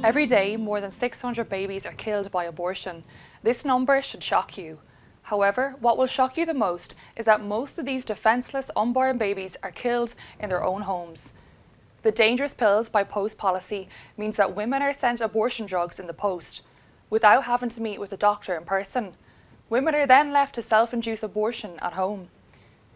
Every day, more than 600 babies are killed by abortion. This number should shock you. However, what will shock you the most is that most of these defenseless unborn babies are killed in their own homes. The dangerous pills by post policy means that women are sent abortion drugs in the post, without having to meet with a doctor in person. Women are then left to self-induce abortion at home.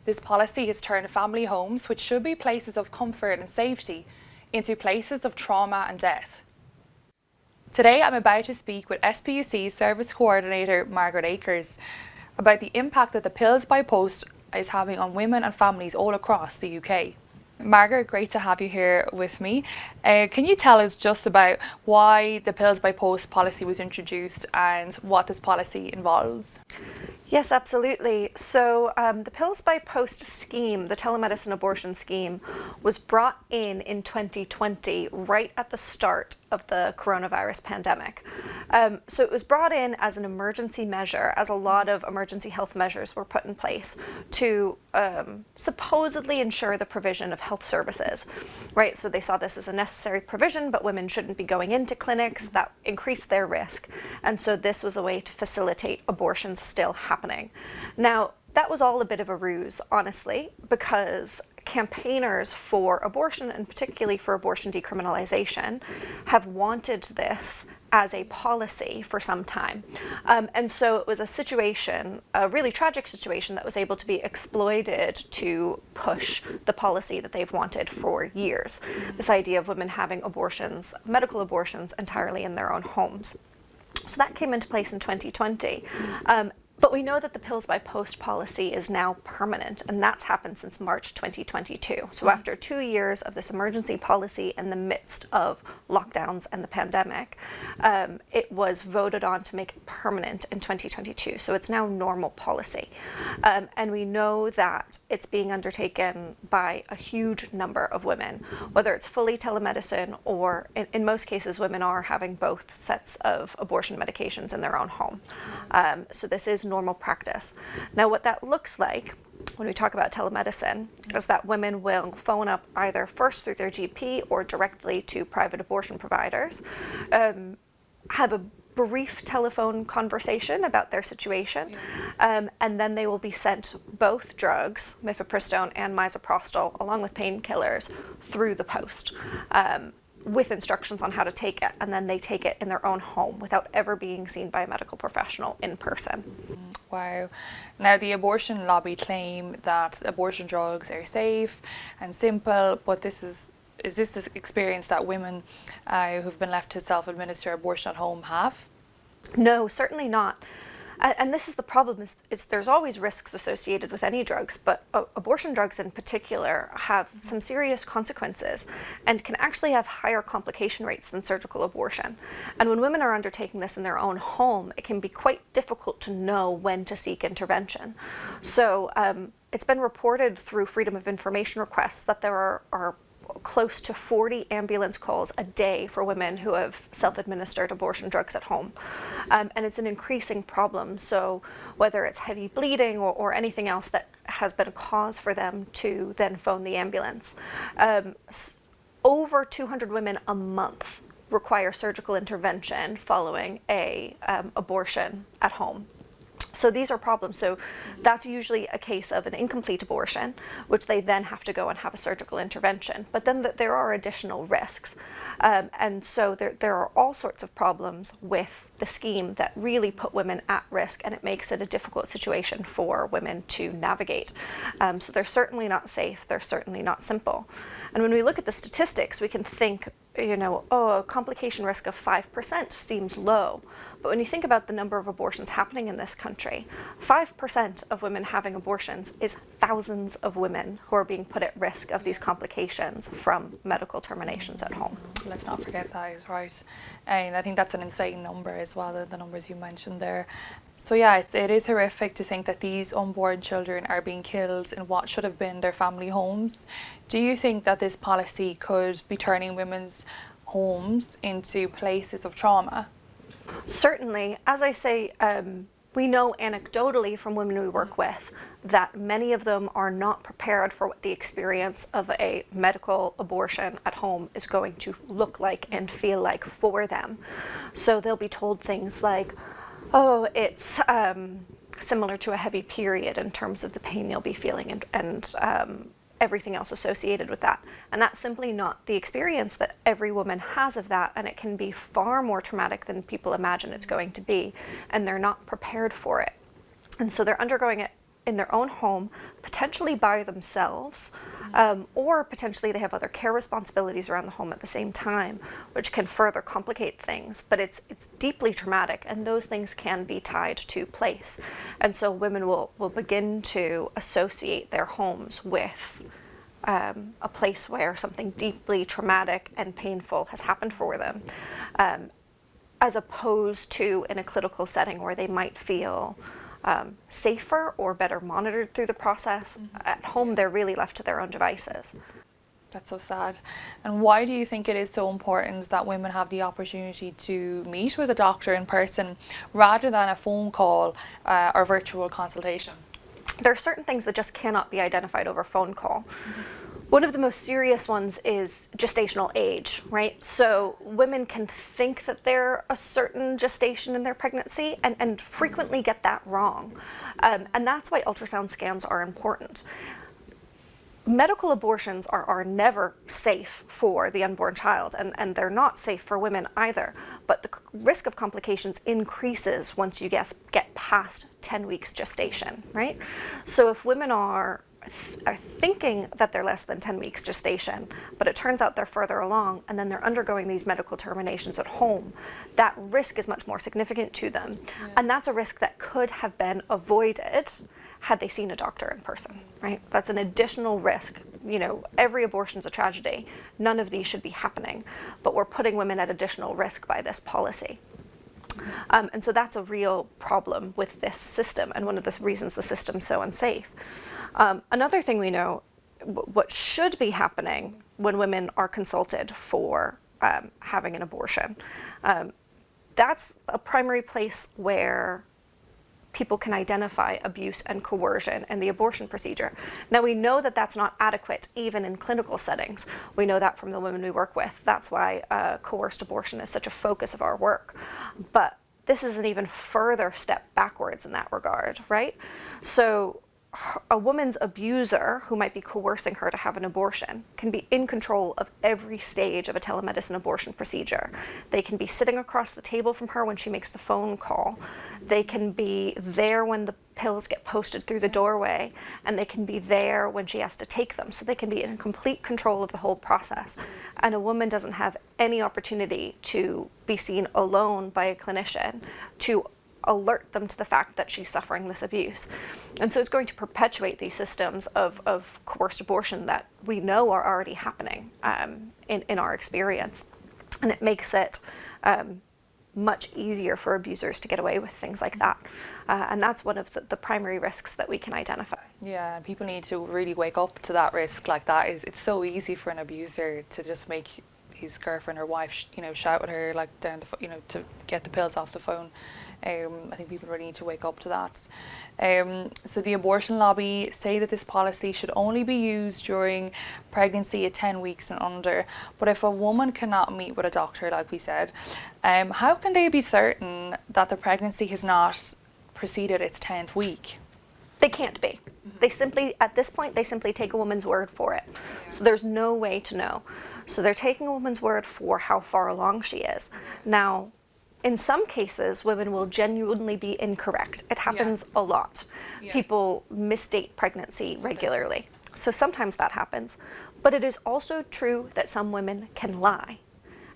This policy has turned family homes, which should be places of comfort and safety, into places of trauma and death. Today I'm about to speak with SPUC Service Coordinator Margaret Akers about the impact that the pills by post is having on women and families all across the UK. Margaret, great to have you here with me. Can you tell us just about why the pills by post policy was introduced and what this policy involves? Yes, absolutely. So the pills by post scheme, the telemedicine abortion scheme, was brought in 2020, right at the start of the coronavirus pandemic. So it was brought in as an emergency measure, as a lot of emergency health measures were put in place to supposedly ensure the provision of health services, right? So they saw this as a necessary provision, but women shouldn't be going into clinics that increased their risk. And so this was a way to facilitate abortions still happening. Now, that was all a bit of a ruse, honestly, because campaigners for abortion, and particularly for abortion decriminalization, have wanted this as a policy for some time. And so it was a situation, a really tragic situation, that was able to be exploited to push the policy that they've wanted for years. This idea of women having abortions, medical abortions, entirely in their own homes. So that came into place in 2020. But we know that the pills by post policy is now permanent, and that's happened since March 2022. So after 2 years of this emergency policy in the midst of lockdowns and the pandemic, it was voted on to make it permanent in 2022. So it's now normal policy. And we know that it's being undertaken by a huge number of women, whether it's fully telemedicine or in most cases, women are having both sets of abortion medications in their own home. So this is normal practice. Now, what that looks like when we talk about telemedicine is that women will phone up either first through their GP or directly to private abortion providers, have a brief telephone conversation about their situation, and then they will be sent both drugs, mifepristone and misoprostol, along with painkillers, through the post. With instructions on how to take it, and then they take it in their own home without ever being seen by a medical professional in person. Wow. Now, the abortion lobby claim that abortion drugs are safe and simple, but is this experience that women who've been left to self-administer abortion at home have? No, certainly not. And this is the problem, is there's always risks associated with any drugs, but abortion drugs in particular have some serious consequences and can actually have higher complication rates than surgical abortion. And when women are undertaking this in their own home, it can be quite difficult to know when to seek intervention. So it's been reported through Freedom of Information requests that there are close to 40 ambulance calls a day for women who have self-administered abortion drugs at home. And it's an increasing problem. So whether it's heavy bleeding or anything else that has been a cause for them to then phone the ambulance. Over 200 women a month require surgical intervention following a abortion at home. So these are problems. So that's usually a case of an incomplete abortion, which they then have to go and have a surgical intervention. But then there are additional risks. And so there are all sorts of problems with the scheme that really put women at risk, and it makes it a difficult situation for women to navigate. So they're certainly not safe, they're certainly not simple. And when we look at the statistics, we can think, a complication risk of 5% seems low. But when you think about the number of abortions happening in this country, 5% of women having abortions is thousands of women who are being put at risk of these complications from medical terminations at home. Let's not forget that is right. And I think that's an insane number as well, the numbers you mentioned there. So yeah, it is horrific to think that these unborn children are being killed in what should have been their family homes. Do you think that this policy could be turning women's homes into places of trauma? Certainly. As I say, we know anecdotally from women we work with that many of them are not prepared for what the experience of a medical abortion at home is going to look like and feel like for them. So they'll be told things like, oh, it's similar to a heavy period in terms of the pain you'll be feeling and everything else associated with that. And that's simply not the experience that every woman has of that, and it can be far more traumatic than people imagine it's going to be, and they're not prepared for it. And so they're undergoing it in their own home, potentially by themselves, or potentially they have other care responsibilities around the home at the same time, which can further complicate things. But it's deeply traumatic, and those things can be tied to place. And so women will begin to associate their homes with a place where something deeply traumatic and painful has happened for them, as opposed to in a clinical setting where they might feel safer or better monitored through the process. At home, they're really left to their own devices. That's so sad. And why do you think it is so important that women have the opportunity to meet with a doctor in person rather than a phone call or virtual consultation? There are certain things that just cannot be identified over phone call. One of the most serious ones is gestational age, right? So women can think that they're a certain gestation in their pregnancy and frequently get that wrong. And that's why ultrasound scans are important. Medical abortions are never safe for the unborn child, and they're not safe for women either. But the risk of complications increases once you get past 10 weeks gestation, right? So if women are thinking that they're less than 10 weeks gestation, but it turns out they're further along, and then they're undergoing these medical terminations at home, that risk is much more significant to them. Yeah. And that's a risk that could have been avoided had they seen a doctor in person, right? That's an additional risk. You know, every abortion's a tragedy. None of these should be happening, but we're putting women at additional risk by this policy. And so that's a real problem with this system, and one of the reasons the system's so unsafe. Another thing we know, what should be happening when women are consulted for having an abortion, that's a primary place where people can identify abuse and coercion in the abortion procedure. Now, we know that that's not adequate even in clinical settings. We know that from the women we work with. That's why coerced abortion is such a focus of our work. But this is an even further step backwards in that regard, right? So a woman's abuser who might be coercing her to have an abortion can be in control of every stage of a telemedicine abortion procedure. They can be sitting across the table from her when she makes the phone call. They can be there when the pills get posted through the doorway, and they can be there when she has to take them. So they can be in complete control of the whole process. And a woman doesn't have any opportunity to be seen alone by a clinician to alert them to the fact that she's suffering this abuse. And so it's going to perpetuate these systems of coerced abortion that we know are already happening in our experience. And it makes it much easier for abusers to get away with things like that. And that's one of the primary risks that we can identify. Yeah, people need to really wake up to that risk. Like that is, it's so easy for an abuser to just make his girlfriend or wife, shout at her like down the, to get the pills off the phone. I think people really need to wake up to that. So the abortion lobby say that this policy should only be used during pregnancy at 10 weeks and under. But if a woman cannot meet with a doctor, like we said, how can they be certain that the pregnancy has not preceded its 10th week? They can't be. They simply, at this point, they simply take a woman's word for it. So there's no way to know. So they're taking a woman's word for how far along she is. Now, in some cases, women will genuinely be incorrect. It happens a lot. People misstate pregnancy regularly. So sometimes that happens. But it is also true that some women can lie,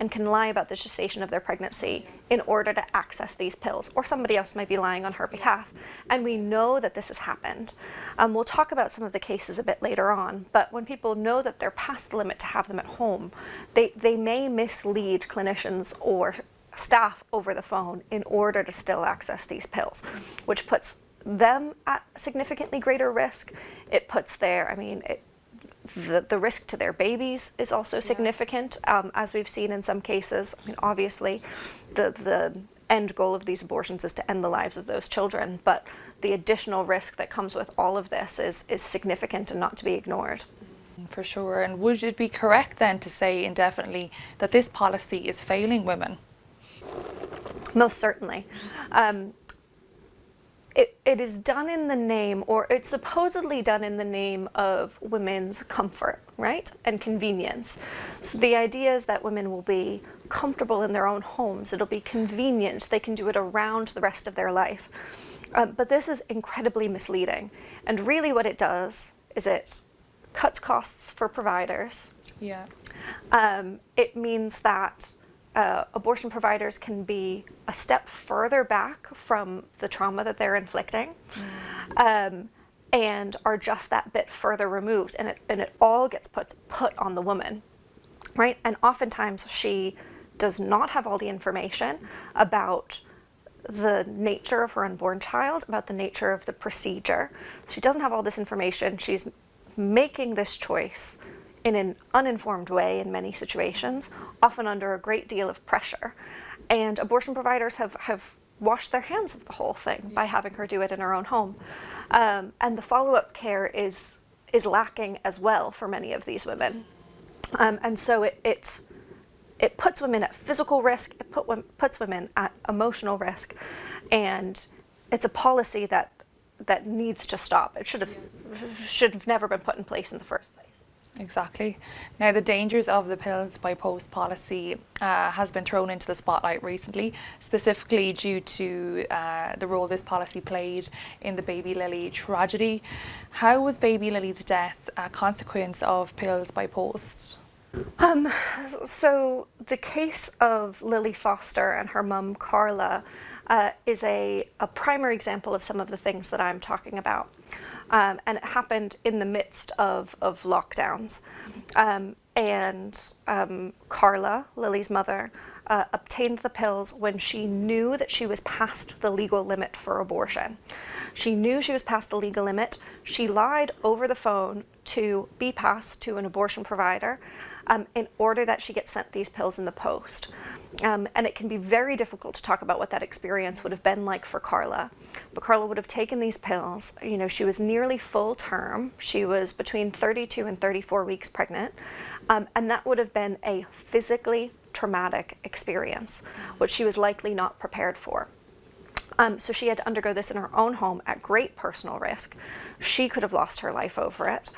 and can lie about the gestation of their pregnancy in order to access these pills, or somebody else might be lying on her behalf. And we know that this has happened. We'll talk about some of the cases a bit later on, but when people know that they're past the limit to have them at home, they may mislead clinicians or staff over the phone in order to still access these pills, which puts them at significantly greater risk. It puts the risk to their babies is also significant, as we've seen in some cases. I mean, obviously, the end goal of these abortions is to end the lives of those children, but the additional risk that comes with all of this is significant and not to be ignored. For sure. And would it be correct then to say indefinitely that this policy is failing women? Most certainly. It is done in the name, or it's supposedly done in the name of women's comfort, right? And convenience. So the idea is that women will be comfortable in their own homes. It'll be convenient. They can do it around the rest of their life. But this is incredibly misleading. And really what it does is it cuts costs for providers. Yeah. It means that abortion providers can be a step further back from the trauma that they're inflicting, and are just that bit further removed, and it all gets put on the woman, right? And oftentimes she does not have all the information about the nature of her unborn child, about the nature of the procedure. She doesn't have all this information. She's making this choice in an uninformed way in many situations, often under a great deal of pressure. And abortion providers have washed their hands of the whole thing by having her do it in her own home. And the follow-up care is lacking as well for many of these women. And so it puts women at physical risk, it puts women at emotional risk, and it's a policy that needs to stop. It should have never been put in place in the first place. Exactly. Now, the dangers of the pills by post policy has been thrown into the spotlight recently, specifically due to the role this policy played in the baby Lily tragedy. How was baby Lily's death a consequence of pills by post? So the case of Lily Foster and her mum Carla is a primary example of some of the things that I'm talking about. And it happened in the midst of lockdowns. Carla, Lily's mother, obtained the pills when she knew that she was past the legal limit for abortion. She knew she was past the legal limit. She lied over the phone to BPAS, to an abortion provider, in order that she get sent these pills in the post. And it can be very difficult to talk about what that experience would have been like for Carla. But Carla would have taken these pills. You know, she was nearly full term. She was between 32 and 34 weeks pregnant. And that would have been a physically traumatic experience, which she was likely not prepared for. So she had to undergo this in her own home at great personal risk. She could have lost her life over it.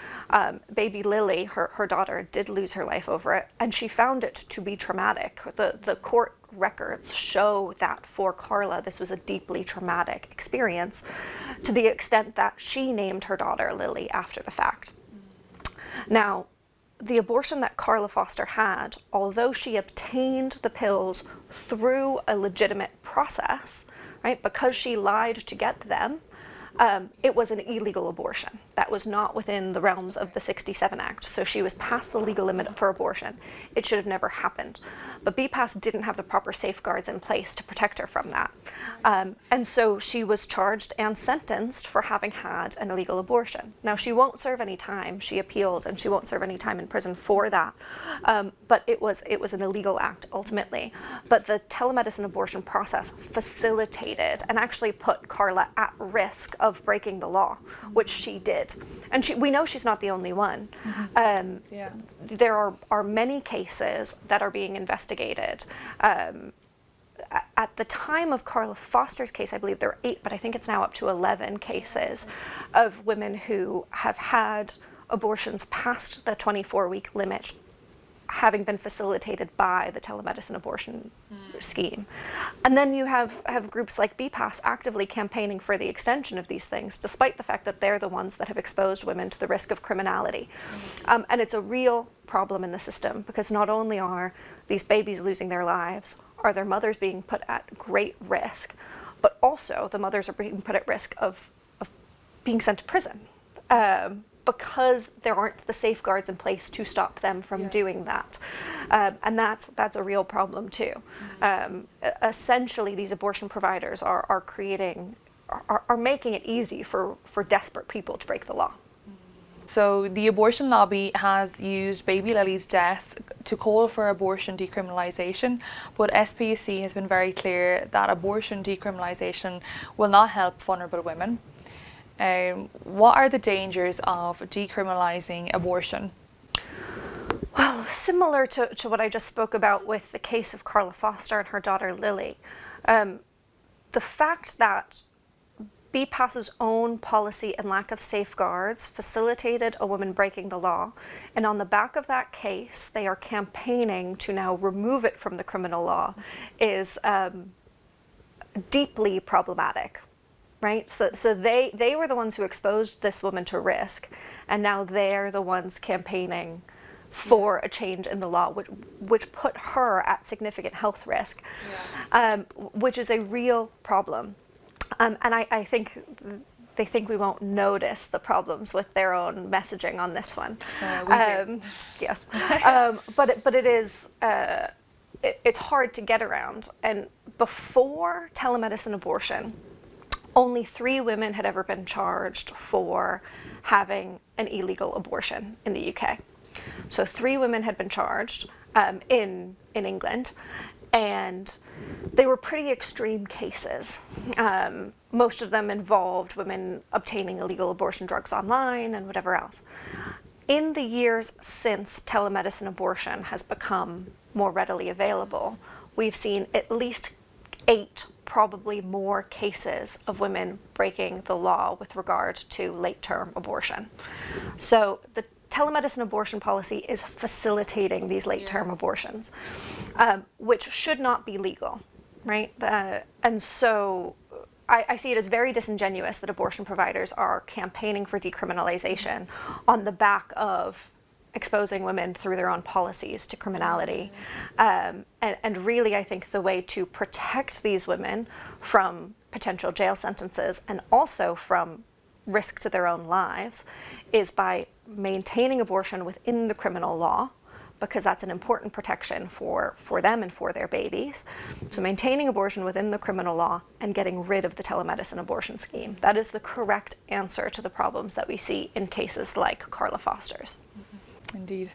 Baby Lily, her daughter, did lose her life over it, and she found it to be traumatic. The court records show that for Carla, this was a deeply traumatic experience, to the extent that she named her daughter Lily after the fact. Now, the abortion that Carla Foster had, although she obtained the pills through a legitimate process, right, because she lied to get them, it was an illegal abortion. That was not within the realms of the 67 Act. So she was past the legal limit for abortion. It should have never happened. But BPAS didn't have the proper safeguards in place to protect her from that. And so she was charged and sentenced for having had an illegal abortion. Now, she won't serve any time. She appealed, and she won't serve any time in prison for that. But it was an illegal act ultimately. But the telemedicine abortion process facilitated and actually put Carla at risk of breaking the law, which she did. And we know she's not the only one. There are many cases that are being investigated. At the time of Carla Foster's case, I believe there were 8, but I think it's now up to 11 cases of women who have had abortions past the 24-week limit, having been facilitated by the telemedicine abortion scheme. And then you have groups like BPAS actively campaigning for the extension of these things, despite the fact that they're the ones that have exposed women to the risk of criminality. And it's a real problem in the system, because not only are these babies losing their lives, are their mothers being put at great risk, but also the mothers are being put at risk of being sent to prison. Because there aren't the safeguards in place to stop them from doing that. And that's a real problem too. Essentially, these abortion providers are making it easy for desperate people to break the law. So the abortion lobby has used baby Lily's death to call for abortion decriminalization, but SPUC has been very clear that abortion decriminalization will not help vulnerable women. What are the dangers of decriminalizing abortion? Well, similar to what I just spoke about with the case of Carla Foster and her daughter Lily, the fact that BPAS's own policy and lack of safeguards facilitated a woman breaking the law, and on the back of that case, they are campaigning to now remove it from the criminal law, is deeply problematic, right? So they were the ones who exposed this woman to risk, and now they're the ones campaigning for a change in the law, which put her at significant health risk, which is a real problem. And I think they think we won't notice the problems with their own messaging on this one. Yes, but it is it's hard to get around. And before telemedicine abortion, only 3 women had ever been charged for having an illegal abortion in the UK. So 3 women had been charged in England, and they were pretty extreme cases. Most of them involved women obtaining illegal abortion drugs online and whatever else. In the years since telemedicine abortion has become more readily available, we've seen at least 8, probably more cases of women breaking the law with regard to late-term abortion. So the telemedicine abortion policy is facilitating these late-term abortions, which should not be legal, right? And so I see it as very disingenuous that abortion providers are campaigning for decriminalization on the back of exposing women through their own policies to criminality. And really, I think the way to protect these women from potential jail sentences and also from risk to their own lives is by maintaining abortion within the criminal law, because that's an important protection for them and for their babies. So maintaining abortion within the criminal law and getting rid of the telemedicine abortion scheme. That is the correct answer to the problems that we see in cases like Carla Fosters. Indeed.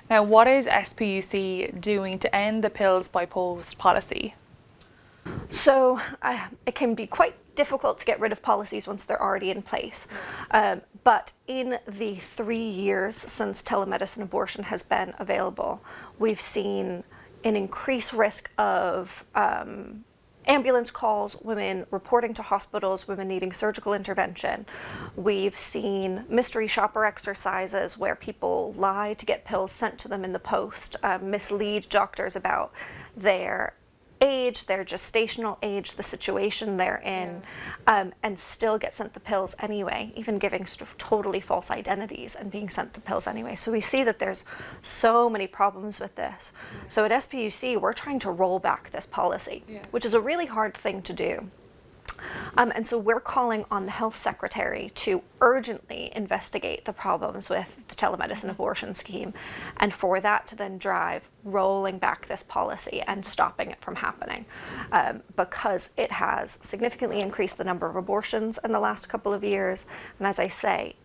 Now, what is SPUC doing to end the pills by post policy? So it can be quite difficult to get rid of policies once they're already in place. But in the 3 years since telemedicine abortion has been available, we've seen an increased risk of ambulance calls, women reporting to hospitals, women needing surgical intervention. We've seen mystery shopper exercises where people lie to get pills sent to them in the post, mislead doctors about their age, their gestational age, the situation they're in, and still get sent the pills anyway, even giving sort of totally false identities and being sent the pills anyway. So we see that there's so many problems with this. So at SPUC, we're trying to roll back this policy, which is a really hard thing to do. And so we're calling on the health secretary to urgently investigate the problems with the telemedicine abortion scheme, and for that to then drive rolling back this policy and stopping it from happening, because it has significantly increased the number of abortions in the last couple of years, and as I say,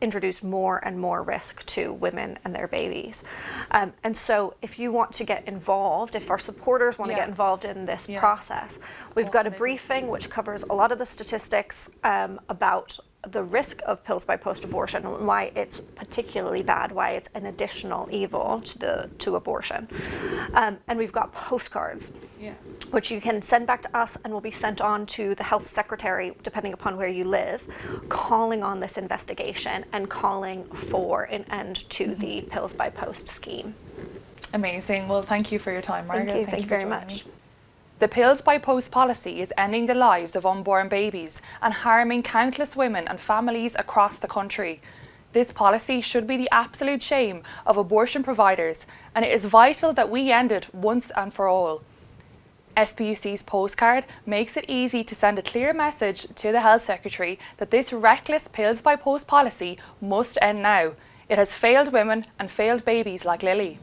introduce more and more risk to women and their babies. And so if you want to get involved, if our supporters want to get involved in this process, we've got a briefing which covers a lot of the statistics about the risk of pills by post-abortion and why it's particularly bad, why it's an additional evil to abortion. And we've got postcards, which you can send back to us and will be sent on to the health secretary, depending upon where you live, calling on this investigation and calling for an end to the pills by post scheme. Amazing. Well, thank you for your time, Margaret. Thank you very much. The pills by post policy is ending the lives of unborn babies and harming countless women and families across the country. This policy should be the absolute shame of abortion providers, and it is vital that we end it once and for all. SPUC's postcard makes it easy to send a clear message to the Health Secretary that this reckless pills by post policy must end now. It has failed women and failed babies like Lily.